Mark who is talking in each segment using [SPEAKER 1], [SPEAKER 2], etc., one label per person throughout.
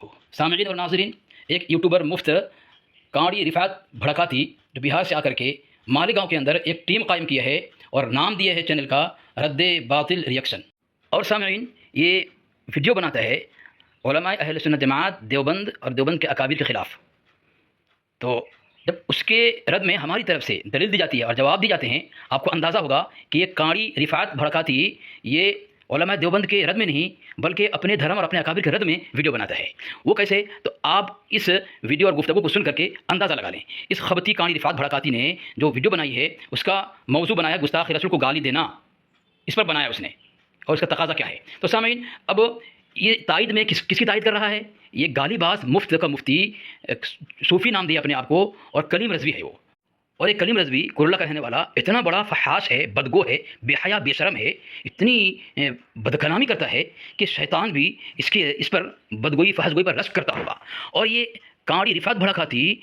[SPEAKER 1] سامعین اور ناظرین، ایک یوٹیوبر مفت کانڑی رفعت بھڑکاتی جو بہار سے آ کر کے مالیگاؤں کے اندر ایک ٹیم قائم کیا ہے اور نام دیا ہے چینل کا رد باطل ریئیکشن۔ اور سامعین، یہ ویڈیو بناتا ہے علماء اہل سنت جماعت دیوبند اور دیوبند کے اکابر کے خلاف۔ تو جب اس کے رد میں ہماری طرف سے دلیل دی جاتی ہے اور جواب دی جاتے ہیں، آپ کو اندازہ ہوگا کہ یہ کانڑی رفعت بھڑکاتی یہ علماء دیوبند کے رد میں نہیں بلکہ اپنے دھرم اور اپنے اکابر کے رد میں ویڈیو بناتا ہے۔ وہ کیسے؟ تو آپ اس ویڈیو اور گفتگو کو سن کر کے اندازہ لگا لیں۔ اس خبتی کانڑی رفعت بھڑکاتی نے جو ویڈیو بنائی ہے اس کا موضوع بنایا گستاخ رسول کو گالی دینا، اس پر بنایا اس نے، اور اس کا تقاضا کیا ہے۔ تو سامعین، اب یہ تائید میں کس کی تائید کر رہا ہے؟ یہ گالی باز مفت کا مفتی صوفی نام دیا اپنے آپ کو، اور کلیم رضوی ہے وہ۔ اور ایک کلیم رضوی کرلا کا رہنے والا اتنا بڑا فحاش ہے، بدگو ہے، بے حیا بے شرم ہے، اتنی بدکلامی کرتا ہے کہ شیطان بھی اس پر بدگوئی فحش گوئی پر رشک کرتا ہوگا۔ اور یہ کانڑی رفعت بھڑکاتی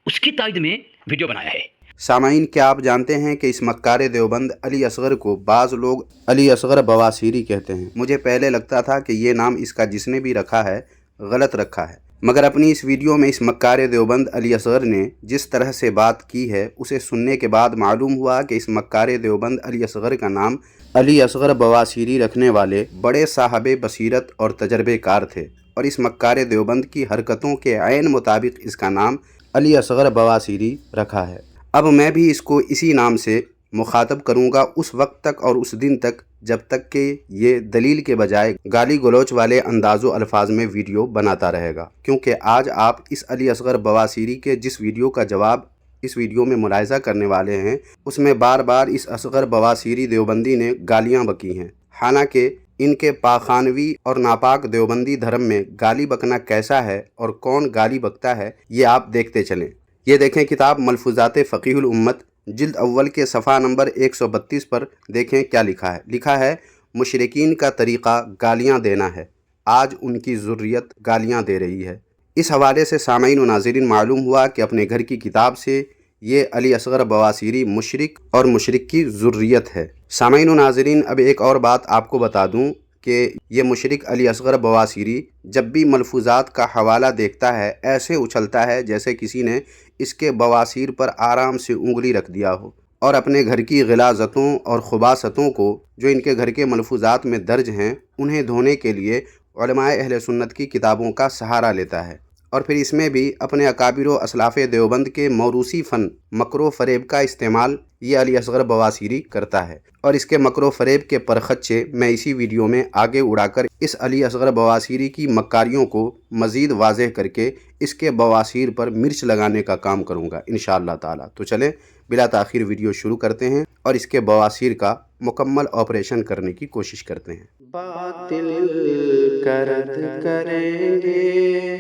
[SPEAKER 1] اس کی تائید میں ویڈیو بنایا ہے۔
[SPEAKER 2] سامعین، کیا آپ جانتے ہیں کہ اس مکار دیوبند علی اصغر کو بعض لوگ علی اصغر بواسیری کہتے ہیں؟ مجھے پہلے لگتا تھا کہ یہ نام اس کا جس نے بھی رکھا ہے غلط رکھا ہے، مگر اپنی اس ویڈیو میں اس مکار دیوبند علی اصغر نے جس طرح سے بات کی ہے اسے سننے کے بعد معلوم ہوا کہ اس مکار دیوبند علی اصغر کا نام علی اصغر بواسیری رکھنے والے بڑے صاحب بصیرت اور تجربے کار تھے، اور اس مکار دیوبند کی حرکتوں کے عین مطابق اس کا نام علی اصغر بواسیری رکھا ہے۔ اب میں بھی اس کو اسی نام سے مخاطب کروں گا اس وقت تک اور اس دن تک جب تک کہ یہ دلیل کے بجائے گالی گلوچ والے انداز و الفاظ میں ویڈیو بناتا رہے گا، کیونکہ آج آپ اس علی اصغر بواسیری کے جس ویڈیو کا جواب اس ویڈیو میں ملاحظہ کرنے والے ہیں اس میں بار بار اس اصغر بواسیری دیوبندی نے گالیاں بکی ہیں، حالانکہ ان کے پاخانوی اور ناپاک دیوبندی دھرم میں گالی بکنا کیسا ہے اور کون گالی بکتا ہے یہ آپ دیکھتے چلیں۔ یہ دیکھیں کتاب ملفوظات فقیہ الامت جلد اول کے صفحہ نمبر 132 پر دیکھیں کیا لکھا ہے۔ لکھا ہے، مشرکین کا طریقہ گالیاں دینا ہے، آج ان کی ذریت گالیاں دے رہی ہے۔ اس حوالے سے سامعین و ناظرین معلوم ہوا کہ اپنے گھر کی کتاب سے یہ علی اصغر بواسیری مشرک اور مشرک کی ذریت ہے۔ سامعین و ناظرین، اب ایک اور بات آپ کو بتا دوں کہ یہ مشرک علی اصغر بواسیری جب بھی ملفوظات کا حوالہ دیکھتا ہے ایسے اچھلتا ہے جیسے کسی نے اس کے بواسیر پر آرام سے انگلی رکھ دیا ہو، اور اپنے گھر کی غلاظتوں اور خباثتوں کو جو ان کے گھر کے ملفوظات میں درج ہیں انہیں دھونے کے لیے علماء اہل سنت کی کتابوں کا سہارا لیتا ہے، اور پھر اس میں بھی اپنے اکابر و اسلاف دیوبند کے موروثی فن مکر و فریب کا استعمال یہ علی اصغر بواسیری کرتا ہے، اور اس کے مکر و فریب کے پرخچے میں اسی ویڈیو میں آگے اڑا کر اس علی اصغر بواسیری کی مکاریوں کو مزید واضح کر کے اس کے بواسیر پر مرچ لگانے کا کام کروں گا انشاءاللہ تعالی۔ تو چلیں بلا تاخیر ویڈیو شروع کرتے ہیں اور اس کے بواسیر کا مکمل آپریشن کرنے کی کوشش کرتے ہیں۔ باطل کا رد کریں گے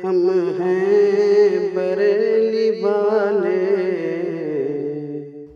[SPEAKER 2] ہم ہیں بریلی والے۔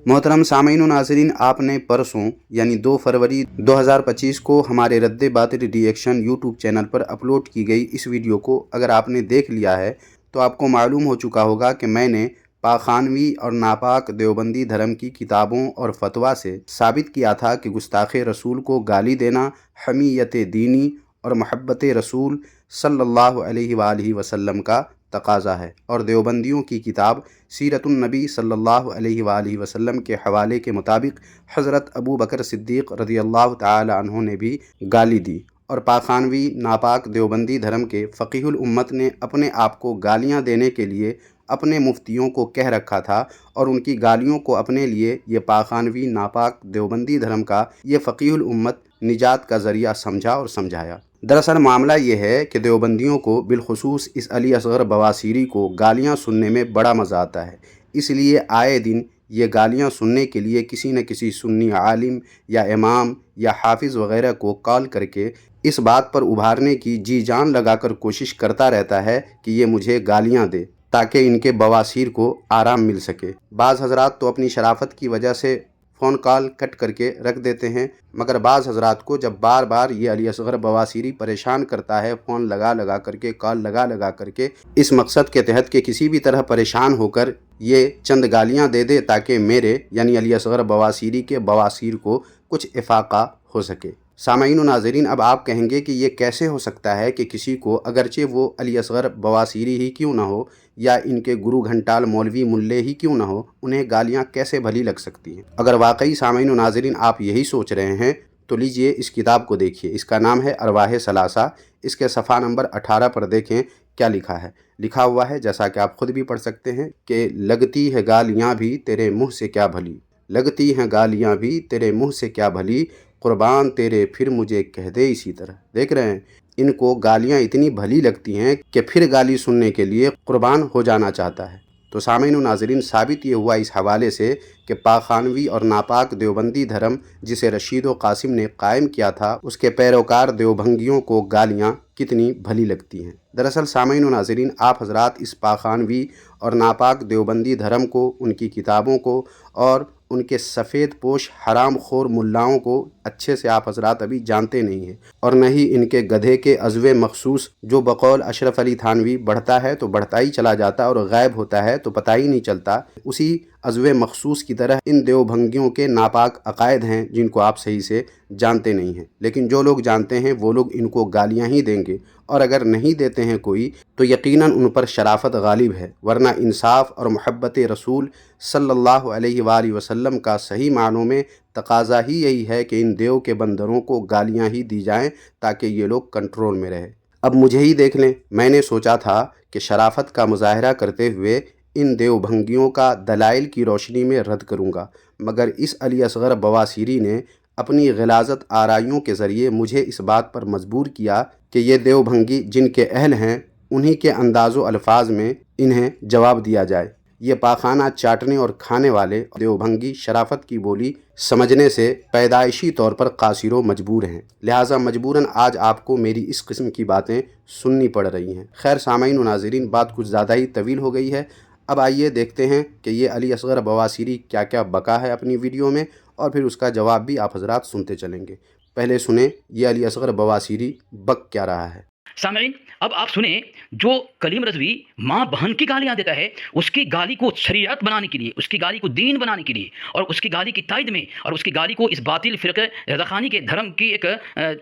[SPEAKER 2] محترم سامعین و ناظرین، آپ نے پرسوں یعنی 2 فروری 2025 کو ہمارے رد باطل ری ایکشن یوٹیوب چینل پر اپلوڈ کی گئی اس ویڈیو کو اگر آپ نے دیکھ لیا ہے تو آپ کو معلوم ہو چکا ہوگا کہ میں نے پاخانوی اور ناپاک دیوبندی دھرم کی کتابوں اور فتویٰ سے ثابت کیا تھا کہ گستاخ رسول کو گالی دینا حمیت دینی اور محبت رسول صلی اللہ علیہ وآلہ وسلم کا تقاضا ہے، اور دیوبندیوں کی کتاب سیرت النبی صلی اللہ علیہ وآلہ وسلم کے حوالے کے مطابق حضرت ابو بکر صدیق رضی اللہ تعالی عنہ نے بھی گالی دی، اور پاخانوی ناپاک دیوبندی دھرم کے فقیہ الامت نے اپنے آپ کو گالیاں دینے کے لیے اپنے مفتیوں کو کہہ رکھا تھا، اور ان کی گالیوں کو اپنے لیے یہ پاخانوی ناپاک دیوبندی دھرم کا یہ فقیہ الامت نجات کا ذریعہ سمجھا اور سمجھایا۔ دراصل معاملہ یہ ہے کہ دیوبندیوں کو بالخصوص اس علی اصغر بواسیری کو گالیاں سننے میں بڑا مزہ آتا ہے، اس لیے آئے دن یہ گالیاں سننے کے لیے کسی نہ کسی سنی عالم یا امام یا حافظ وغیرہ کو کال کر کے اس بات پر ابھارنے کی جی جان لگا کر کوشش کرتا رہتا ہے کہ یہ مجھے گالیاں دے تاکہ ان کے بواسیر کو آرام مل سکے۔ بعض حضرات تو اپنی شرافت کی وجہ سے فون کال کٹ کر کے رکھ دیتے ہیں، مگر بعض حضرات کو جب بار بار یہ علی اصغر بواسیری پریشان کرتا ہے، فون لگا کر کے، کال لگا کر کے، اس مقصد کے تحت کہ کسی بھی طرح پریشان ہو کر یہ چند گالیاں دے دے تاکہ میرے یعنی علی اصغر بواسیری کے بواسیر کو کچھ افاقہ ہو سکے۔ سامعین و ناظرین، اب آپ کہیں گے کہ یہ کیسے ہو سکتا ہے کہ کسی کو اگرچہ وہ علی اصغر بواسیری ہی کیوں نہ ہو یا ان کے گرو گھنٹال مولوی ملے ہی کیوں نہ ہو، انہیں گالیاں کیسے بھلی لگ سکتی ہیں؟ اگر واقعی سامعین و ناظرین آپ یہی سوچ رہے ہیں تو لیجئے اس کتاب کو دیکھیے۔ اس کا نام ہے ارواح ثلاثہ۔ اس کے صفحہ نمبر 18 پر دیکھیں کیا لکھا ہے۔ لکھا ہوا ہے، جیسا کہ آپ خود بھی پڑھ سکتے ہیں، کہ لگتی ہے گالیاں بھی تیرے منہ سے کیا بھلی، لگتی ہیں گالیاں بھی تیرے منہ سے کیا بھلی، قربان تیرے پھر مجھے کہہ دے اسی طرح۔ دیکھ رہے ہیں، ان کو گالیاں اتنی بھلی لگتی ہیں کہ پھر گالی سننے کے لیے قربان ہو جانا چاہتا ہے۔ تو سامعین و ناظرین، ثابت یہ ہوا اس حوالے سے کہ پاخانوی اور ناپاک دیوبندی دھرم جسے رشید و قاسم نے قائم کیا تھا، اس کے پیروکار دیوبھنگیوں کو گالیاں کتنی بھلی لگتی ہیں۔ دراصل سامعین و ناظرین، آپ حضرات اس پاخانوی اور ناپاک دیوبندی دھرم کو، ان کی کتابوں کو اور ان کے سفید پوش حرام خور ملاؤں کو اچھے سے آپ حضرات ابھی جانتے نہیں ہیں، اور نہ ہی ان کے گدھے کے عضو مخصوص جو بقول اشرف علی تھانوی بڑھتا ہے تو بڑھتا ہی چلا جاتا اور غائب ہوتا ہے تو پتہ ہی نہیں چلتا، اسی عضو مخصوص کی طرح ان دیوبھنگیوں کے ناپاک عقائد ہیں جن کو آپ صحیح سے جانتے نہیں ہیں۔ لیکن جو لوگ جانتے ہیں وہ لوگ ان کو گالیاں ہی دیں گے، اور اگر نہیں دیتے ہیں کوئی تو یقیناً ان پر شرافت غالب ہے، ورنہ انصاف اور محبت رسول صلی اللہ علیہ وآلہ وسلم کا صحیح معنوں میں تقاضا ہی یہی ہے کہ ان دیو کے بندروں کو گالیاں ہی دی جائیں تاکہ یہ لوگ کنٹرول میں رہے۔ اب مجھے ہی دیکھ لیں، میں نے سوچا تھا کہ شرافت کا مظاہرہ کرتے ہوئے ان دیوبھنگیوں کا دلائل کی روشنی میں رد کروں گا، مگر اس علی اصغر بواسیری نے اپنی غلاظت آرائیوں کے ذریعے مجھے اس بات پر مجبور کیا کہ یہ دیوبھنگی جن کے اہل ہیں انہی کے انداز و الفاظ میں انہیں جواب دیا جائے۔ یہ پاخانہ چاٹنے اور کھانے والے دیوبھنگی شرافت کی بولی سمجھنے سے پیدائشی طور پر قاصر و مجبور ہیں، لہٰذا مجبوراً آج آپ کو میری اس قسم کی باتیں سننی پڑ رہی ہیں۔ خیر سامعین و ناظرین، بات کچھ زیادہ ہی طویل ہو گئی ہے، اب آئیے دیکھتے ہیں کہ یہ علی اصغر بواسیری کیا کیا بکا ہے اپنی ویڈیو میں، اور پھر اس کا جواب بھی آپ حضرات سنتے چلیں گے۔ پہلے سنیں یہ علی اصغر بواسیری بک کیا رہا ہے۔
[SPEAKER 1] سامعین، اب آپ سنیں، جو کلیم رضوی ماں بہن کی گالیاں دیتا ہے، اس کی گالی کو شریعت بنانے کے لیے، اس کی گالی کو دین بنانے کے لیے، اور اس کی گالی کی تائید میں، اور اس کی گالی کو اس باطل فرقہ رضاخانی کے دھرم کی ایک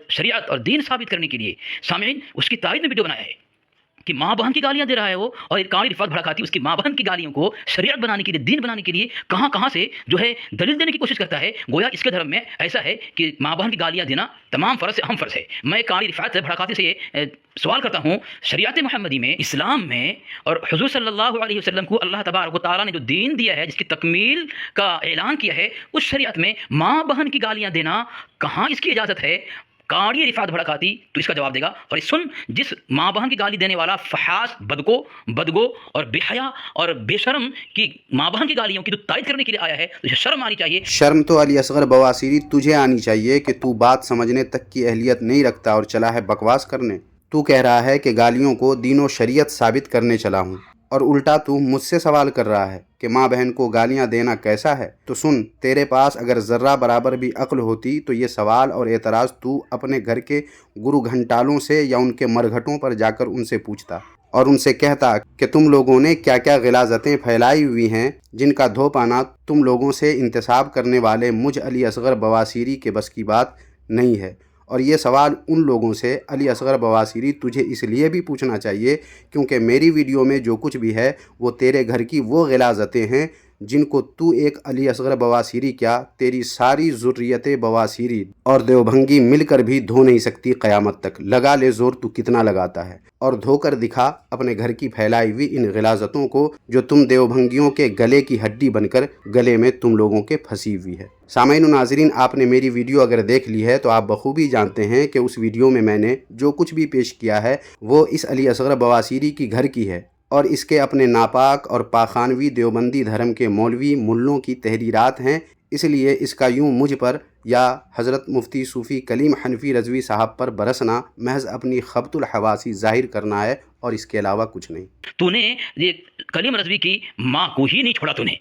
[SPEAKER 1] شریعت اور دین ثابت کرنے کے لیے، سامعین، اس کی تائید میں ویڈیو بنایا ہے کہ ماں بہن کی گالیاں دے رہا ہے وہ، اور ایک کاڑی رفعت بھڑکاتی اس کی ماں بہن کی گالیوں کو شریعت بنانے کے لیے، دین بنانے کے لیے کہاں سے جو ہے دلیل دینے کی کوشش کرتا ہے، گویا اس کے دھرم میں ایسا ہے کہ ماں بہن کی گالیاں دینا تمام فرض سے اہم فرض ہے۔ میں کاڑی رفعت بھڑکاتی سے یہ سوال کرتا ہوں، شریعت محمدی میں، اسلام میں، اور حضور صلی اللہ علیہ وسلم کو اللہ تبارک و تعالیٰ نے جو دین دیا ہے، جس کی تکمیل کا اعلان کیا ہے، اس شریعت میں ماں بہن کی گالیاں دینا کہاں اس کی اجازت ہے؟ کاڑی رفعت بھڑکاتی تو اس کا جواب دے گا، اور سن، جس ماں بہن کی گالی دینے والا فحاش بدگو اور بے حیا اور بے شرم کی ماں بہن کی گالیوں کی تو تائید کرنے کے لیے آیا ہے، تجھے شرم آنی چاہیے۔
[SPEAKER 2] شرم تو علی اصغر بواسیری تجھے آنی چاہیے کہ تو بات سمجھنے تک کی اہلیت نہیں رکھتا اور چلا ہے بکواس کرنے۔ تو کہہ رہا ہے کہ گالیوں کو دین و شریعت ثابت کرنے چلا ہوں، اور الٹا تو مجھ سے سوال کر رہا ہے کہ ماں بہن کو گالیاں دینا کیسا ہے۔ تو سن، تیرے پاس اگر ذرہ برابر بھی عقل ہوتی تو یہ سوال اور اعتراض تو اپنے گھر کے گرو گھنٹالوں سے یا ان کے مرگھٹوں پر جا کر ان سے پوچھتا، اور ان سے کہتا کہ تم لوگوں نے کیا کیا غلاظتیں پھیلائی ہوئی ہیں جن کا دھو پانا تم لوگوں سے انتساب کرنے والے مجھ علی اصغر بواسیری کے بس کی بات نہیں ہے۔ اور یہ سوال ان لوگوں سے علی اصغر بواسیری تجھے اس لیے بھی پوچھنا چاہیے کیونکہ میری ویڈیو میں جو کچھ بھی ہے وہ تیرے گھر کی وہ غلاظتیں ہیں جن کو تو ایک علی اصغر بواسیری کیا، تیری ساری ذریت بواسیری اور دیوبھنگی مل کر بھی دھو نہیں سکتی قیامت تک۔ لگا لے زور تو کتنا لگاتا ہے، اور دھو کر دکھا اپنے گھر کی پھیلائی ہوئی ان غلاظتوں کو جو تم دیوبھنگیوں کے گلے کی ہڈی بن کر گلے میں تم لوگوں کے پھنسی ہوئی ہے۔ سامعین و ناظرین، آپ نے میری ویڈیو اگر دیکھ لی ہے تو آپ بخوبی جانتے ہیں کہ اس ویڈیو میں نے جو کچھ بھی پیش کیا ہے وہ اس علی اصغر بواسیری کی گھر کی ہے، اور اس کے اپنے ناپاک اور پاخانوی دیوبندی دھرم کے مولوی ملوں کی تحریرات ہیں، اس لیے اس کا یوں مجھ پر یا حضرت مفتی صوفی کلیم حنفی رضوی صاحب پر برسنا محض اپنی خبط الحواسی ظاہر کرنا ہے اور اس کے علاوہ کچھ نہیں۔
[SPEAKER 1] تو نے یہ کلیم رضوی کی ماں کو ہی نہیں چھوڑا، تو نے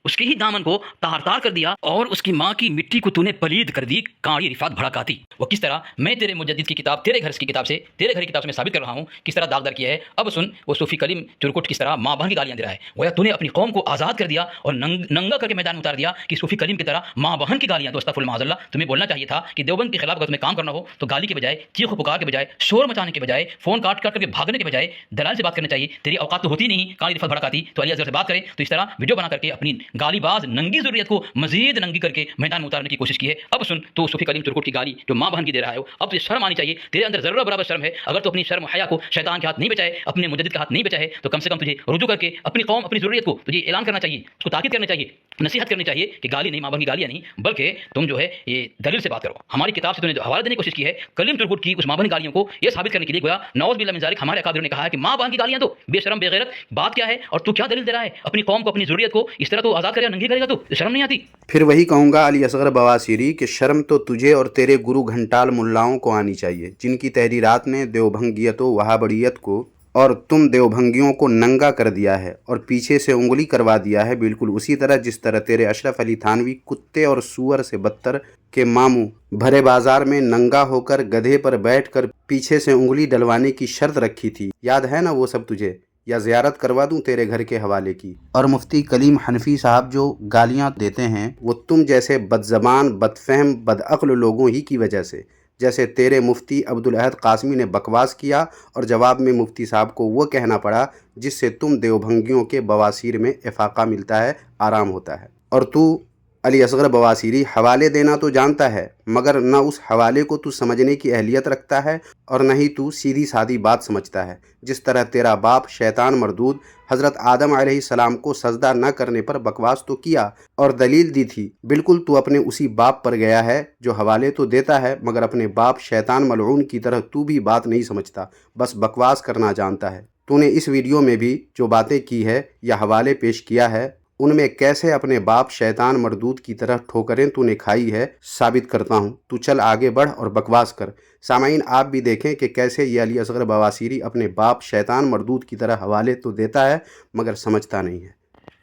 [SPEAKER 1] اس کے ہی دامن کو تار تار کر دیا اور اس کی ماں کی مٹی کو تو نے پلید کر دی کاڑی رفعت بھڑکاتی۔ وہ کس طرح میں تیرے مجدد کی کتاب تیرے گھر کی کتاب سے تیرے گھر کی کتاب سے میں ثابت کر رہا ہوں کس طرح داغدار کیا ہے۔ اب سن وہ صوفی کلیم چرکٹ کس طرح ماں بہن کی گالیاں دے رہا ہے۔ گویا تو نے اپنی قوم کو آزاد کر دیا اور ننگا کر کے میدان میں اتار دیا کہ صوفی کلیم کی طرح ماں بہن کی گالیاں۔ تو استغفر اللہ معاذ اللہ، تمہیں بولنا چاہیے تھا کہ دیوبند کے خلاف اگر تمہیں کام کرنا ہو تو گالی کے بجائے، چیخ و پکار کے بجائے، شور مچانے کے بجائے، فون کاٹ کر کے بھاگنے کے بجائے دلال سے بات کرنا چاہیے۔ تیری اوقات تو ہوتی نہیں کاڑی رفعت بھڑکاتی تو علی اصغر سے بات کرے تو اس طرح ویڈیو بنا کر کے اپنی گالی باز ننگی ضروریت کو مزید ننگی کر کے میدان میں اتارنے کی کوشش کی ہے۔ اب سن تو صوفی کلیم چرکٹ کی گالی جو ماں بہن کی دے رہا ہے، اب تجھے شرم آنی چاہیے، تیرے اندر ضرور برابر شرم ہے۔ اگر تو اپنی شرم و حیا کو شیطان کے ہاتھ نہیں بچائے، اپنے مجدد کے ہاتھ نہیں بچائے تو کم سے کم تجھے رجوع کر کے اپنی قوم اپنی ضروریت کو تجھے اعلان کرنا چاہیے، اس کو تاکید کرنا چاہیے، نصیحت کرنی چاہیے کہ گالی نہیں، ماں بہن کی گالیاں نہیں، بلکہ تم جو ہے یہ دلیل سے بات کرو۔ ہماری کتاب سے تم نے جو حوالہ دینے کی کوشش کی ہے کلیم چرکٹ کی اس ماں بہن کی گالیوں کو یہ ثابت کرنے کے لیے، گویا نعوذ باللہ من ذالک ہمارے اکابر نے کہا ہے کہ ماں بہن کی گالیاں تو بے شرم بے غیرت بات کیا ہے، اور تو کیا دلیل دے رہا ہے اپنی قوم کو اپنی ضروریت کو اس طرح تو آزاد کرے ننگی کرے گا، تو شرم نہیں آتی؟
[SPEAKER 2] پھر وہی کہوں گا علی اصغر بواسیری کہ شرم تو تجھے اور تیرے گرو گھنٹال ملاؤں کو آنی چاہیے، جن کی تحریرات نے دیوبھنگیت و وہابڑیت کو اور تم دیوبھنگیوں کو ننگا کر دیا ہے اور پیچھے سے انگلی کروا دیا ہے، بالکل اسی طرح جس طرح تیرے اشرف علی تھانوی کتے اور سور سے بدتر کے ماموں بھرے بازار میں ننگا ہو کر گدھے پر بیٹھ کر پیچھے سے انگلی ڈلوانے کی شرط رکھی تھی، یاد ہے نا وہ سب تجھے؟ یا زیارت کروا دوں تیرے گھر کے حوالے کی؟ اور مفتی کلیم حنفی صاحب جو گالیاں دیتے ہیں وہ تم جیسے بد زبان، بد فہم، بد عقل لوگوں ہی کی وجہ سے، جیسے تیرے مفتی عبدالاحد قاسمی نے بکواس کیا اور جواب میں مفتی صاحب کو وہ کہنا پڑا جس سے تم دیوبھنگیوں کے بواسیر میں افاقہ ملتا ہے، آرام ہوتا ہے۔ اور تو علی اصغر بواسیری حوالے دینا تو جانتا ہے، مگر نہ اس حوالے کو تو سمجھنے کی اہلیت رکھتا ہے اور نہ ہی تو سیدھی سادی بات سمجھتا ہے۔ جس طرح تیرا باپ شیطان مردود حضرت آدم علیہ السلام کو سجدہ نہ کرنے پر بکواس تو کیا اور دلیل دی تھی، بالکل تو اپنے اسی باپ پر گیا ہے جو حوالے تو دیتا ہے مگر اپنے باپ شیطان ملعون کی طرح تو بھی بات نہیں سمجھتا، بس بکواس کرنا جانتا ہے۔ تو نے اس ویڈیو میں بھی جو باتیں کی ہے یا حوالے پیش کیا ہے ان میں کیسے اپنے باپ شیطان مردود کی طرح ٹھوکریں تو نے کھائی ہے ثابت کرتا ہوں، تو چل آگے بڑھ اور بکواس کر۔ سامعین آپ بھی دیکھیں کہ کیسے یہ علی اصغر بواسیری اپنے باپ شیطان مردود کی طرح حوالے تو دیتا ہے مگر سمجھتا نہیں ہے۔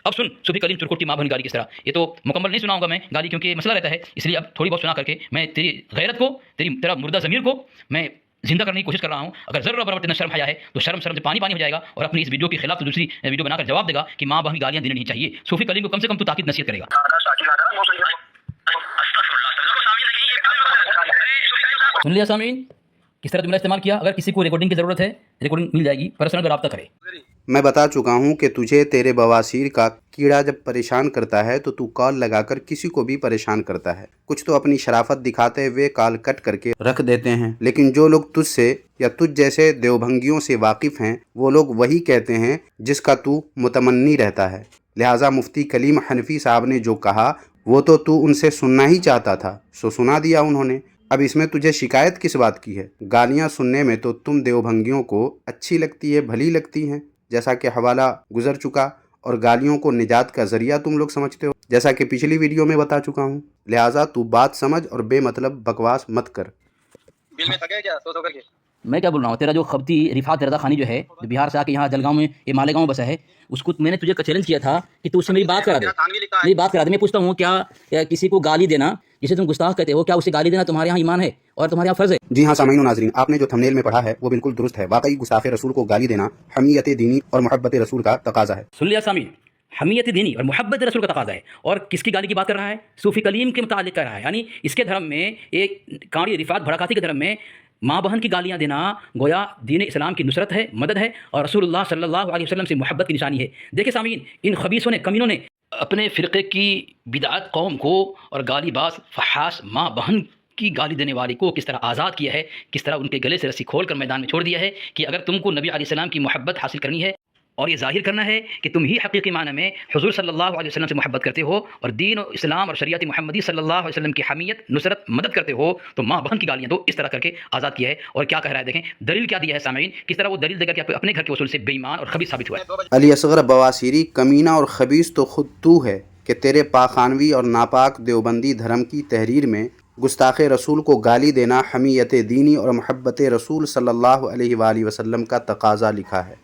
[SPEAKER 1] اب سن صوفی کلیم چرکٹ کی ماں بہن گالی کس طرح، یہ تو مکمل نہیں سناؤں گا میں گالی کیونکہ مسئلہ رہتا ہے، اس لیے اب تھوڑی بہت سنا کر کے میں تیری غیرت کو، تیرا مردہ ضمیر کو میں زندہ کرنے کی کوشش کر رہا ہوں۔ اگر ضرور برابر تیرا شرم حیا ہے تو شرم سے پانی ہو جائے گا اور اپنی اس ویڈیو کے خلاف تو دوسری ویڈیو بنا کر جواب دے گا کہ ماں بہن کی گالیاں دینی نہیں چاہیے۔ صوفی کلیم کو کم سے کم تو تاکید نصیحت کرے گا۔ سن لیا سامعین کس طرح جملہ استعمال کیا؟ اگر کسی کو ریکارڈنگ کی ضرورت ہے ریکارڈنگ مل جائے گی، پرسنل رابطہ کرے۔
[SPEAKER 2] میں بتا چکا ہوں کہ تجھے تیرے بواسیر کا کیڑا جب پریشان کرتا ہے تو کال لگا کر کسی کو بھی پریشان کرتا ہے۔ کچھ تو اپنی شرافت دکھاتے ہوئے کال کٹ کر کے رکھ دیتے ہیں، لیکن جو لوگ تجھ سے یا تجھ جیسے دیوبھنگیوں سے واقف ہیں وہ لوگ وہی کہتے ہیں جس کا تو متمنی رہتا ہے۔ لہٰذا مفتی کلیم حنفی صاحب نے جو کہا وہ تو ان سے سننا ہی چاہتا تھا، سو سنا دیا انہوں نے۔ اب اس میں تجھے شکایت کس بات کی ہے؟ گالیاں سننے میں تو تم دیوبھنگیوں کو اچھی لگتی ہے، بھلی لگتی ہیں، جیسا کہ حوالہ گزر چکا، اور گالیوں کو نجات کا ذریعہ تم لوگ سمجھتے ہو، جیسا کہ پچھلی ویڈیو میں بتا چکا ہوں۔ لہٰذا تو بات سمجھ اور بے مطلب بکواس مت کر۔
[SPEAKER 1] میں کیا بول رہا ہوں، تیرا جو خبتی رفعت رضا خانی جو ہے جو بہار سے آ کے یہاں جلگاؤں میں یہ مالیگاؤں بسا ہے، اس کو میں نے تجھے چیلنج کیا تھا کہ تو اس سے میری بات کرا دے، میری بات کرا دے۔ میں پوچھتا ہوں کیا کسی کو گالی دینا جسے تم گستاخ کہتے ہو، کیا اسے گالی دینا تمہارے یہاں ایمان ہے اور تمہارے یہاں فرض ہے؟
[SPEAKER 2] جی ہاں سامعین و ناظرین، آپ نے جو تھمنیل میں پڑھا ہے وہ بالکل درست ہے، واقعی گستاخ رسول کو گالی دینا حمیت دینی اور محبت رسول کا تقاضا ہے۔
[SPEAKER 1] سن لیا سامعین، حمیت دینی اور محبت رسول کا تقاضا ہے، اور کس کی گالی کی بات کر رہا ہے؟ صوفی کلیم کے متعلق کر رہا ہے، یعنی اس کے دھرم میں، ایک کاڑی رفعت بھڑکاتی کے دھرم میں ماں بہن کی گالیاں دینا گویا دین اسلام کی نصرت ہے، مدد ہے، اور رسول اللہ صلی اللہ علیہ وسلم سے محبت کی نشانی ہے۔ دیکھیں سامعین، ان خبیثوں نے، کمینوں نے اپنے فرقے کی بدعت قوم کو اور گالی باز فحاش ماں بہن کی گالی دینے والے کو کس طرح آزاد کیا ہے، کس طرح ان کے گلے سے رسی کھول کر میدان میں چھوڑ دیا ہے کہ اگر تم کو نبی علیہ السلام کی محبت حاصل کرنی ہے اور یہ ظاہر کرنا ہے کہ تم ہی حقیقی معنی میں حضور صلی اللہ علیہ وسلم سے محبت کرتے ہو اور دین و اسلام اور شریعت محمدی صلی اللہ علیہ وسلم کی حمیت، نصرت، مدد کرتے ہو، تو ماں بہن کی گالیاں تو اس طرح کر کے آزاد کیا ہے۔ اور کیا کہہ رہا ہے دیکھیں، دلیل کیا دیا ہے سامعین، کس طرح وہ دلیل دے کر کے اپنے گھر کے اصول سے بے ایمان اور خبیث ثابت ہوا ہے۔
[SPEAKER 2] علی اصغر بواسیری کمینہ اور خبیث تو خود تو ہے کہ تیرے پاخانوی اور ناپاک دیوبندی دھرم کی تحریر میں گستاخ رسول کو گالی دینا حمیت دینی اور محبت رسول صلی اللہ علیہ وآلہ وسلم کا تقاضا لکھا ہے۔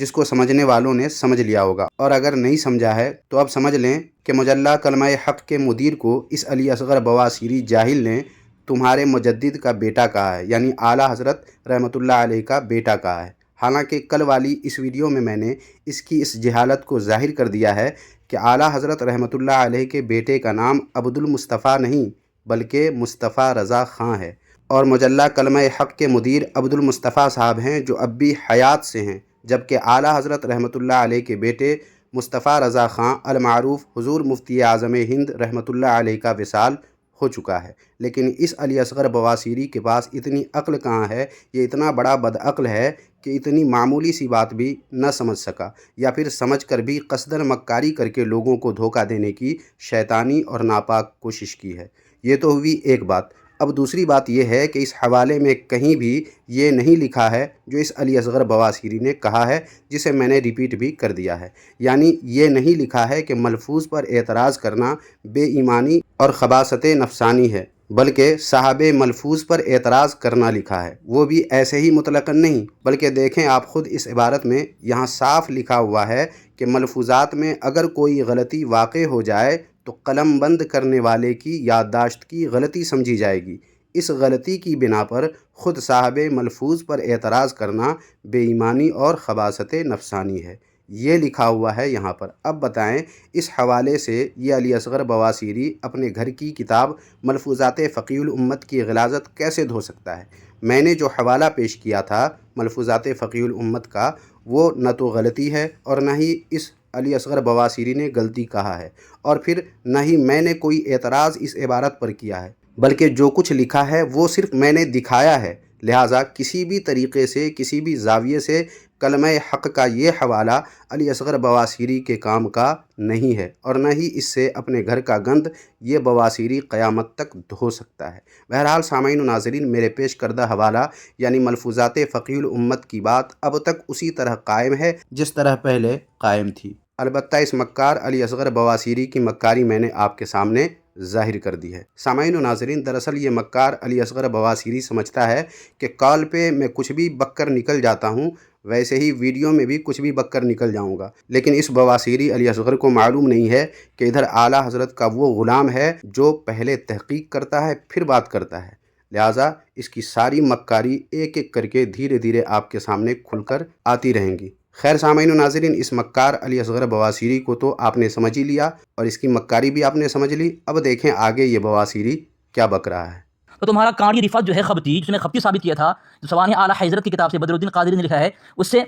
[SPEAKER 2] جس کو سمجھنے والوں نے سمجھ لیا ہوگا، اور اگر نہیں سمجھا ہے تو اب سمجھ لیں کہ مجلہ کلمہ حق کے مدیر کو اس علی اصغر بواسیری جاہل نے تمہارے مجدد کا بیٹا کہا ہے، یعنی اعلیٰ حضرت رحمۃ اللہ علیہ کا بیٹا کہا ہے۔ حالانکہ کل والی اس ویڈیو میں نے اس کی اس جہالت کو ظاہر کر دیا ہے کہ اعلیٰ حضرت رحمۃ اللہ علیہ کے بیٹے کا نام عبد المصطفیٰ نہیں بلکہ مصطفیٰ رضا خاں ہے، اور مجلہ کلمہ حق کے مدیر عبد المصطفیٰ صاحب ہیں جو اب بھی حیات سے ہیں، جبکہ اعلیٰ حضرت رحمۃ اللہ علیہ کے بیٹے مصطفیٰ رضا خاں المعروف حضور مفتی اعظم ہند رحمۃ اللہ علیہ کا وصال ہو چکا ہے۔ لیکن اس علی اصغر بواسیری کے پاس اتنی عقل کہاں ہے؟ یہ اتنا بڑا بدعقل ہے کہ اتنی معمولی سی بات بھی نہ سمجھ سکا، یا پھر سمجھ کر بھی قصداً مکاری کر کے لوگوں کو دھوکہ دینے کی شیطانی اور ناپاک کوشش کی ہے۔ یہ تو ہوئی ایک بات۔ اب دوسری بات یہ ہے کہ اس حوالے میں کہیں بھی یہ نہیں لکھا ہے جو اس علی اصغر بواسیری نے کہا ہے، جسے میں نے ریپیٹ بھی کر دیا ہے، یعنی یہ نہیں لکھا ہے کہ ملفوظ پر اعتراض کرنا بے ایمانی اور خباثت نفسانی ہے، بلکہ صاحب ملفوظ پر اعتراض کرنا لکھا ہے، وہ بھی ایسے ہی مطلقاً نہیں، بلکہ دیکھیں آپ خود اس عبارت میں یہاں صاف لکھا ہوا ہے کہ ملفوظات میں اگر کوئی غلطی واقع ہو جائے تو قلم بند کرنے والے کی یادداشت کی غلطی سمجھی جائے گی۔ اس غلطی کی بنا پر خود صاحب ملفوظ پر اعتراض کرنا بے ایمانی اور خباثت نفسانی ہے، یہ لکھا ہوا ہے یہاں پر۔ اب بتائیں اس حوالے سے یہ علی اصغر بواسیری اپنے گھر کی کتاب ملفوظات فقیہ الامت کی غلاظت کیسے دھو سکتا ہے؟ میں نے جو حوالہ پیش کیا تھا ملفوظات فقیہ الامت کا، وہ نہ تو غلطی ہے اور نہ ہی اس علی اصغر بواسیری نے غلطی کہا ہے، اور پھر نہ ہی میں نے کوئی اعتراض اس عبارت پر کیا ہے، بلکہ جو کچھ لکھا ہے وہ صرف میں نے دکھایا ہے۔ لہٰذا کسی بھی طریقے سے، کسی بھی زاویے سے کلمہ حق کا یہ حوالہ علی اصغر بواسیری کے کام کا نہیں ہے، اور نہ ہی اس سے اپنے گھر کا گند یہ بواسیری قیامت تک دھو سکتا ہے۔ بہرحال سامعین و ناظرین، میرے پیش کردہ حوالہ یعنی ملفوظات فقیہ الامت کی بات اب تک اسی طرح قائم ہے جس طرح پہلے قائم تھی، البتہ اس مکار علی اصغر بواسیری کی مکاری میں نے آپ کے سامنے ظاہر کر دی ہے۔ سامعین و ناظرین، دراصل یہ مکار علی اصغر بواسیری سمجھتا ہے کہ کال پہ میں کچھ بھی بک کر نکل جاتا ہوں، ویسے ہی ویڈیو میں بھی کچھ بھی بک کر نکل جاؤں گا، لیکن اس بواسیری علی اصغر کو معلوم نہیں ہے کہ ادھر اعلیٰ حضرت کا وہ غلام ہے جو پہلے تحقیق کرتا ہے پھر بات کرتا ہے، لہٰذا اس کی ساری مکاری ایک ایک کر کے دھیرے دھیرے آپ کے سامنے کھل کر آتی رہیں گی۔ خیر سامعین و ناظرین، اس مکار علی اصغر بواسیری کو تو آپ نے سمجھ ہی لیا اور اس کی مکاری بھی آپ نے سمجھ لی۔ اب دیکھیں آگے یہ بواسیری کیا بک رہا ہے۔
[SPEAKER 1] تو تمہارا قاڑی رفعت جو ہے خبتی، جس نے خبتی ثابت کیا تھا، جو سوانح اعلیٰ حضرت کی کتاب سے بدر الدین قادری نے لکھا ہے، اس سے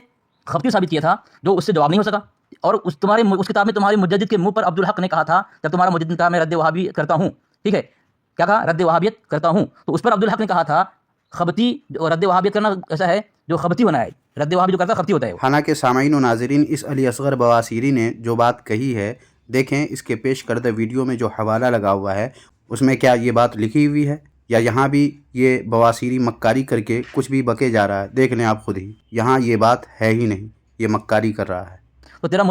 [SPEAKER 1] خبتی ثابت کیا تھا، جو اس سے جواب نہیں ہو سکا، اور اس کتاب میں تمہارے مجدد کے منہ پر عبدالحق نے کہا تھا، جب تمہارا مجدد نے کہا میں رد وہابی کرتا ہوں، ٹھیک ہے، کیا کہا؟ رد وہابیت کرتا ہوں، تو اس پر عبدالحق نے کہا تھا خبتی اور رد وہابیت کرنا ایسا ہے جو خبتی ہونا ہے، رد وہابی جو کرتا ہے خبتی ہوتا ہے۔
[SPEAKER 2] حالانکہ سامعین و ناظرین، اس علی اصغر بواسیری نے جو بات کہی ہے، دیکھیں اس کے پیش کردہ ویڈیو میں جو حوالہ لگا ہوا ہے اس میں کیا یہ بات لکھی ہوئی ہے، یا یہاں بھی یہ بواسیری مکاری کر کے کچھ بھی بکے جا رہا ہے؟ دیکھ لیں آپ خود ہی، یہاں یہ بات ہے ہی نہیں، یہ مکاری کر رہا ہے۔
[SPEAKER 1] تو تیرے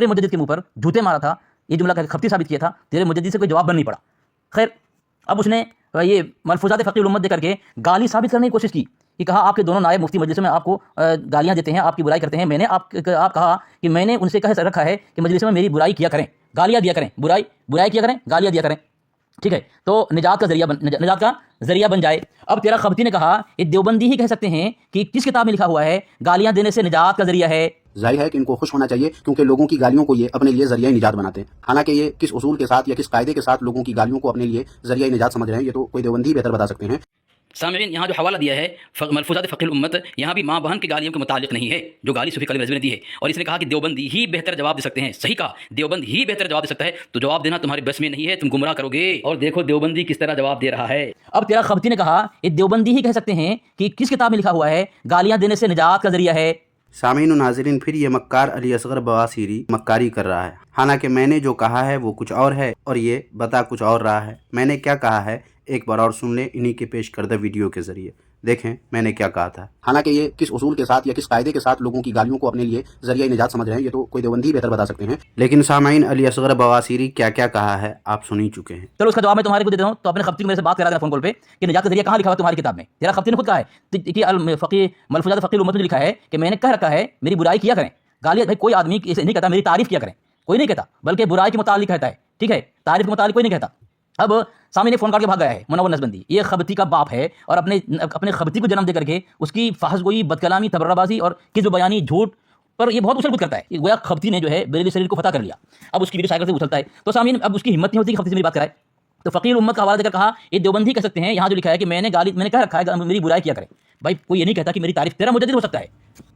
[SPEAKER 1] مجدد کے منہ پر جھوٹے مارا تھا، یہ جملہ خبتی ثابت کیا تھا، تیرے مجدد سے کوئی جواب بن نہیں پڑا۔ خیر اب اس نے یہ ملفوظات فقیہ الامت دے کر کے گالی ثابت کرنے کی کوشش کی کہ کہا آپ کے دونوں نائب مفتی مجلس میں آپ کو گالیاں دیتے ہیں، آپ کی برائی کرتے ہیں، میں نے آپ کہا کہ میں نے ان سے کہہ رکھا ہے کہ مجلس میں میری برائی کیا کریں، گالیاں دیا کریں، برائی کیا کریں، گالیاں دیا کریں، ٹھیک ہے، تو نجات کا ذریعہ بن جائے۔ اب تیرا خبتی نے کہا یہ دیوبندی ہی کہہ سکتے ہیں کہ کس کتاب میں لکھا ہوا ہے گالیاں دینے سے نجات کا ذریعہ ہے؟
[SPEAKER 2] ظاہر ہے کہ ان کو خوش ہونا چاہیے کیونکہ لوگوں کی گالیوں کو یہ اپنے لیے ذریعہ نجات بناتے ہیں، حالانکہ یہ کس اصول کے ساتھ یا کس قاعدے کے ساتھ لوگوں کی گالیوں کو اپنے لیے ذریعہ نجات سمجھ رہے ہیں، یہ تو کوئی دیوبندی بہتر بتا سکتے ہیں۔
[SPEAKER 1] سامعین، یہاں جو حوالہ دیا ہے ملفوظات فقیہ الامت، یہاں بھی ماں بہن کی گالیوں کے متعلق نہیں ہے جو گالی صوفی کلیم رضوی نے دی ہے، اور اس نے کہا کہ دیوبندی ہی بہتر جواب دے سکتے ہیں۔ صحیح کہا، دیوبند ہی بہتر جواب دے سکتا ہے، تو جواب دینا تمہارے بس میں نہیں ہے، تم گمراہ کرو گے، اور دیکھو دیوبندی کس طرح جواب دے رہا ہے۔ اب تیرا خبتی نے کہا یہ دیوبندی ہی کہہ سکتے ہیں کہ کس کتاب میں لکھا ہوا ہے گالیاں دینے سے نجات کا ذریعہ ہے؟
[SPEAKER 2] سامعین و ناظرین، پھر یہ مکار علی اصغر بواسیری مکاری کر رہا ہے، حالانکہ میں نے جو کہا ہے وہ کچھ اور ہے اور یہ بتا کچھ اور رہا ہے۔ میں نے کیا کہا ہے ایک بار اور سن لیں انہی کے پیش کردہ ویڈیو کے ذریعے، دیکھیں میں نے کیا کہا تھا۔ حالانکہ یہ کس اصول کے ساتھ یا کس قاعدے کے ساتھ لوگوں کی گالیوں کو اپنے لیے ذریعہ نجات سمجھ رہے ہیں، یہ تو کوئی دیوبندی بہتر بتا سکتے ہیں، لیکن سامعین علی اصغر بواسیری کیا کیا کہا ہے آپ سن ہی چکے ہیں۔
[SPEAKER 1] چلو اس کا جواب میں تمہارے کو دیتا ہوں، تو اپنے خبتی کو میرے سے بات کرا دینا فون کال پہ کہ نجات کا ذریعہ کہاں لکھا ہوا ہے تمہاری کتاب میں؟ تیرا خبتی نے خود کہا ہے کہ ملفوظات فقیہ الامت میں لکھا ہے کہ میں نے کہہ رکھا ہے میری برائی کیا کریں، گالیاں بھائی کوئی آدمی اسے نہیں کہتا میری تعریف کیا کریں، کوئی نہیں کہتا، بلکہ برائی کے متعلق کہتا ہے، ٹھیک ہے، تعریف کے متعلق کوئی نہیں کہتا۔ اب سامنے فون کر کے بھاگ گیا ہے منور نسبندی، یہ خبتی کا باپ ہے، اور اپنے خبتی کو جنم دے کر کے اس کی فحش گوئی، بد کلامی، تبرہ بازی اور کذب بیانی، جھوٹ پر یہ بہت اچھل کود کرتا ہے۔ یہ گویا خبتی نے جو ہے بریلی شریف کو فتح کر لیا، اب اس کی ویڈیو سائیکل سے اچھلتا ہے، تو سامعین اب اس کی ہمت نہیں ہوتی کہ خبتی سے میری بات کرائے، تو فقیر امت کا حوالہ دے کر کہا یہ دیوبندی کہہ سکتے ہیں، یہاں جو لکھا ہے کہ میں نے کہہ رکھا ہے میری برائی کیا کرے۔ بھائی کوئی یہ نہیں کہتا کہ میری تعریف، تیرا مجدد ہو سکتا ہے۔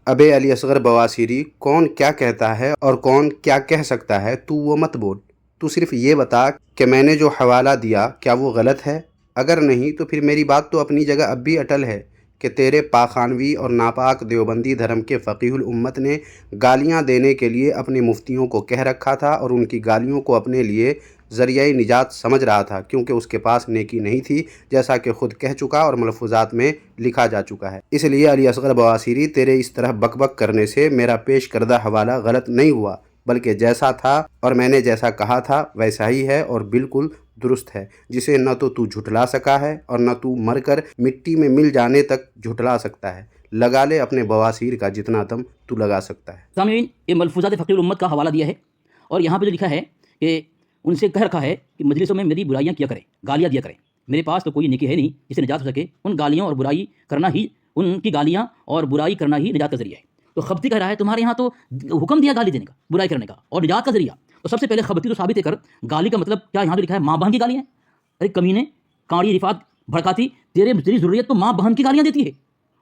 [SPEAKER 2] ابے علی اصغر بواسیری، کون کیا کہتا ہے اور کون کیا کہہ سکتا ہے تو وہ مت بول، تو صرف یہ بتا کہ میں نے جو حوالہ دیا کیا وہ غلط ہے؟ اگر نہیں تو پھر میری بات تو اپنی جگہ اب بھی اٹل ہے کہ تیرے پاخانوی اور ناپاک دیوبندی دھرم کے فقیہ الامت نے گالیاں دینے کے لیے اپنے مفتیوں کو کہہ رکھا تھا، اور ان کی گالیوں کو اپنے لیے ذریعہ نجات سمجھ رہا تھا، کیونکہ اس کے پاس نیکی نہیں تھی، جیسا کہ خود کہہ چکا اور ملفوظات میں لکھا جا چکا ہے۔ اس لیے علی اصغر بواسیری، تیرے اس طرح بک بک کرنے سے میرا پیش کردہ حوالہ غلط نہیں ہوا، بلکہ جیسا تھا اور میں نے جیسا کہا تھا ویسا ہی ہے اور بالکل درست ہے، جسے نہ تو جھٹلا سکا ہے اور نہ تو مر کر مٹی میں مل جانے تک جھٹلا سکتا ہے۔ لگا لے اپنے بواسیر کا جتنا دم تو لگا سکتا ہے۔
[SPEAKER 1] سامعین یہ ملفوظات فقیر الامت کا حوالہ دیا ہے، اور یہاں پہ جو لکھا ہے کہ ان سے کہہ رکھا ہے کہ مجلسوں میں میری برائیاں کیا کریں، گالیاں دیا کریں، میرے پاس تو کوئی نیکی ہے نہیں جس سے نجات ہو سکے، ان گالیوں اور برائی کرنا ہی، ان کی گالیاں اور برائی کرنا ہی نجات کا ذریعہ ہے۔ تو خبتی کہہ رہا ہے تمہارے یہاں تو حکم دیا گالی دینے کا، برائی کرنے کا اور نجات کا ذریعہ، تو سب سے پہلے خبتی تو ثابت کر گالی کا مطلب کیا یہاں جو لکھا ہے ماں بہن کی گالیاں ہیں؟ ارے کمینے، کاڑی رفات بھڑکاتی، تیری ضروریت تو ماں بہن کی گالیاں دیتی ہے،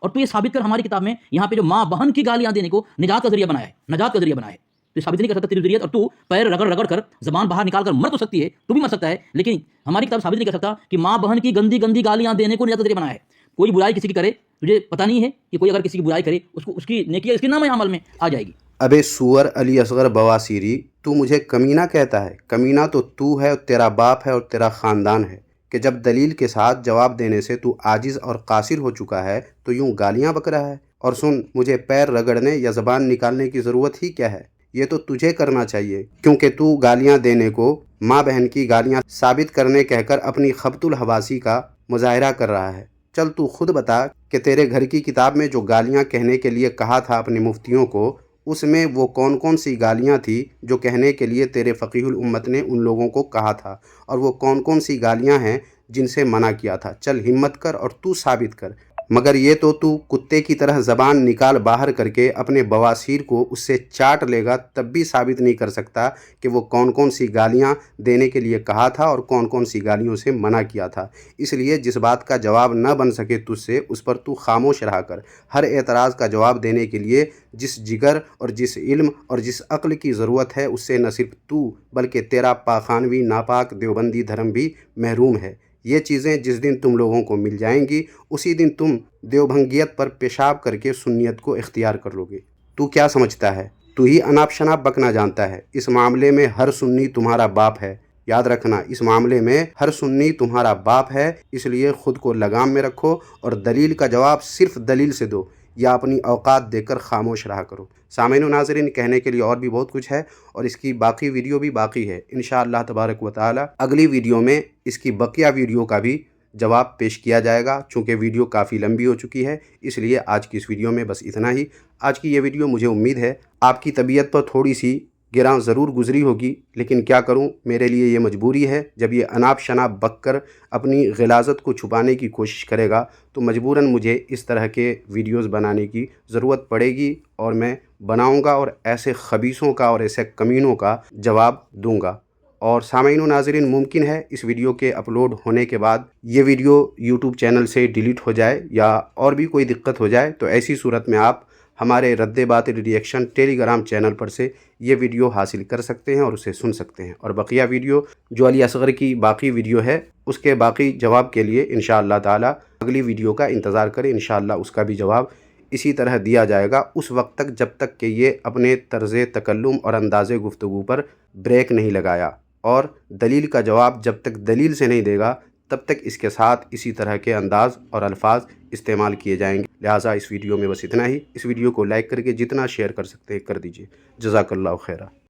[SPEAKER 1] اور تو یہ ثابت کر ہماری کتاب میں یہاں پہ جو ماں بہن کی گالیاں دینے کو نجات کا ذریعہ بنایا ہے، نجات کا ذریعہ بنایا ہے، تو یہ ثابت نہیں کر سکتا تیری ضروریت، اور تو پیر رگڑ رگڑ کر زبان باہر نکال کر مر تو سکتی ہے، تو بھی مر سکتا ہے، لیکن ہماری کتاب ثابت نہیں کر سکتا کہ ماں بہن کی گندی گندی گالیاں دینے کو نجات کا ذریعہ بنایا ہے۔ کوئی برائی کسی کی کرے، تجھے پتہ نہیں ہے کہ کوئی اگر کسی کی برائی کرے اس کی نیکی اس کے نام عمل میں آ جائے گی۔
[SPEAKER 2] ابے سور علی اصغر بواسیری، تو مجھے کمینہ کہتا ہے؟ کمینہ تو ہے اور تیرا باپ ہے اور تیرا خاندان ہے، کہ جب دلیل کے ساتھ جواب دینے سے تو عاجز اور قاصر ہو چکا ہے تو یوں گالیاں بک رہا ہے۔ اور سن، مجھے پیر رگڑنے یا زبان نکالنے کی ضرورت ہی کیا ہے؟ یہ تو تجھے کرنا چاہیے، کیونکہ تو گالیاں دینے کو ماں بہن کی گالیاں ثابت کرنے کہہ کر اپنی خبط الحواسی کا مظاہرہ کر رہا ہے۔ چل تو خود بتا کہ تیرے گھر کی کتاب میں جو گالیاں کہنے کے لیے کہا تھا اپنے مفتیوں کو، اس میں وہ کون کون سی گالیاں تھی جو کہنے کے لیے تیرے فقیہ الامت نے ان لوگوں کو کہا تھا، اور وہ کون کون سی گالیاں ہیں جن سے منع کیا تھا؟ چل ہمت کر اور تو ثابت کر۔ مگر یہ تو کتے کی طرح زبان نکال باہر کر کے اپنے بواسیر کو اس سے چاٹ لے گا، تب بھی ثابت نہیں کر سکتا کہ وہ کون کون سی گالیاں دینے کے لیے کہا تھا اور کون کون سی گالیوں سے منع کیا تھا۔ اس لیے جس بات کا جواب نہ بن سکے تجھ سے، اس پر تو خاموش رہا کر۔ ہر اعتراض کا جواب دینے کے لیے جس جگر اور جس علم اور جس عقل کی ضرورت ہے، اس سے نہ صرف تو بلکہ تیرا پاخانوی ناپاک دیوبندی دھرم بھی محروم ہے۔ یہ چیزیں جس دن تم لوگوں کو مل جائیں گی، اسی دن تم دیوبھنگیت پر پیشاب کر کے سنیت کو اختیار کر لو گے۔ تو کیا سمجھتا ہے؟ تو ہی اناپ شناپ بکنا جانتا ہے۔ اس معاملے میں ہر سنی تمہارا باپ ہے، یاد رکھنا، اس معاملے میں ہر سنی تمہارا باپ ہے، اس لیے خود کو لگام میں رکھو اور دلیل کا جواب صرف دلیل سے دو، یا اپنی اوقات دے کر خاموش رہا کرو۔ سامعین و ناظرین، کہنے کے لیے اور بھی بہت کچھ ہے، اور اس کی باقی ویڈیو بھی باقی ہے۔ انشاءاللہ تبارک و تعالی اگلی ویڈیو میں اس کی بقیہ ویڈیو کا بھی جواب پیش کیا جائے گا، چونکہ ویڈیو کافی لمبی ہو چکی ہے، اس لیے آج کی اس ویڈیو میں بس اتنا ہی۔ آج کی یہ ویڈیو مجھے امید ہے آپ کی طبیعت پر تھوڑی سی گراں ضرور گزری ہوگی، لیکن کیا کروں، میرے لیے یہ مجبوری ہے۔ جب یہ اناپ شناپ بک کر اپنی غلاظت کو چھپانے کی کوشش کرے گا تو مجبوراً مجھے اس طرح کے ویڈیوز بنانے کی ضرورت پڑے گی، اور میں بناؤں گا اور ایسے خبیثوں کا اور ایسے کمینوں کا جواب دوں گا۔ اور سامعین و ناظرین، ممکن ہے اس ویڈیو کے اپلوڈ ہونے کے بعد یہ ویڈیو یوٹیوب چینل سے ڈیلیٹ ہو جائے یا اور بھی کوئی دقت ہو جائے، تو ایسی صورت میں آپ ہمارے رد باطل ریئیکشن ٹیلی گرام چینل پر سے یہ ویڈیو حاصل کر سکتے ہیں اور اسے سن سکتے ہیں، اور بقیہ ویڈیو جو علی اصغر کی باقی ویڈیو ہے اس کے باقی جواب کے لیے انشاءاللہ تعالی اگلی ویڈیو کا انتظار کریں۔ انشاءاللہ اس کا بھی جواب اسی طرح دیا جائے گا، اس وقت تک جب تک کہ یہ اپنے طرز تکلم اور انداز گفتگو پر بریک نہیں لگایا، اور دلیل کا جواب جب تک دلیل سے نہیں دے گا تب تک اس کے ساتھ اسی طرح کے انداز اور الفاظ استعمال کیے جائیں گے۔ لہٰذا اس ویڈیو میں بس اتنا ہی۔ اس ویڈیو کو لائک کر کے جتنا شیئر کر سکتے ہیں کر دیجیے۔ جزاک اللہ خیرہ۔